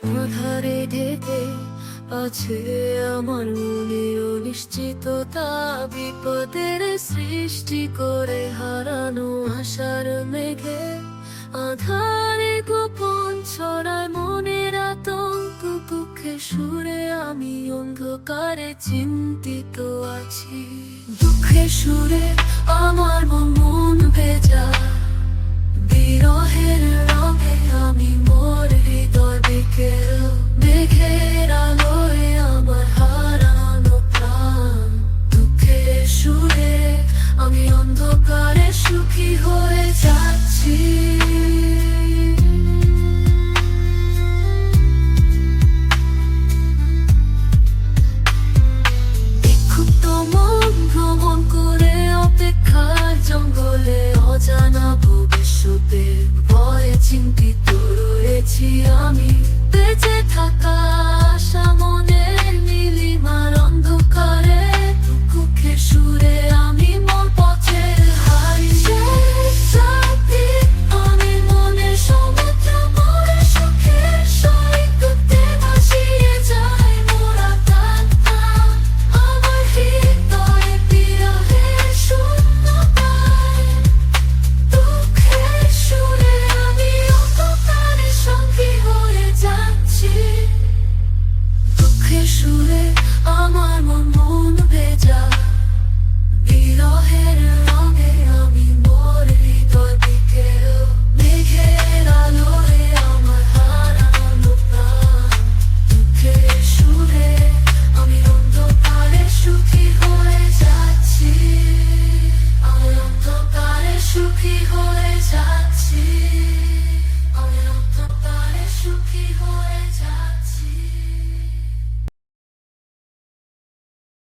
আধারে ঢেকে আছে আমার মনে অনিশ্চিততা, বিপদের সৃষ্টি করে হারানো আশার মেঘে। আধারে গোপন ছড়ায় মনের আতঙ্ক, দুঃখে সুরে আমি অন্ধকারে চিন্তিত আছি। দুঃখে সুরে আমার মন ভেজা, বিরহের রঙে আমি মোর হৃদয় বিকেল। মেঘের আলোয় আমার হারানো প্রাণ, দুঃখের সুরে আমি অন্ধকারে সুখী হয়ে যাচ্ছি। বিক্ষুব্ধ মন ভ্রমণ করে অপেক্ষার জঙ্গলে, অজানা ভবিষ্যতের ভয়ে চিন্তিত রয়েছি আমি। বেঁচে থাকা আশা মনের নীলিমার অন্ধকারে, দুঃখের সুরে আমি মোর পথে হারিয়ে যাচ্ছি। আমি মনের সমুদ্র মোরে সুখের সৈকতে ভাসিয়ে যায় মোর আত্মা। আমার হৃদয়ে বিরহের শূন্যতায়, দুঃখের সুরে আমি অন্ধকারে সঙ্গী হয়ে যাচ্ছি। দুঃখের সুরে আমার মন ভেজা, বিরহের রঙে আমি মোর হৃদয় বিকেল। মেঘের আলোয় আমার হারানো প্রাণ, দুঃখের সুরে আমি অন্ধকারে সুখী হয়ে যাচ্ছি। আমি অন্ধকারে সুখী হয়ে যাচ্ছি। আমি অন্ধকারে সুখী হয়ে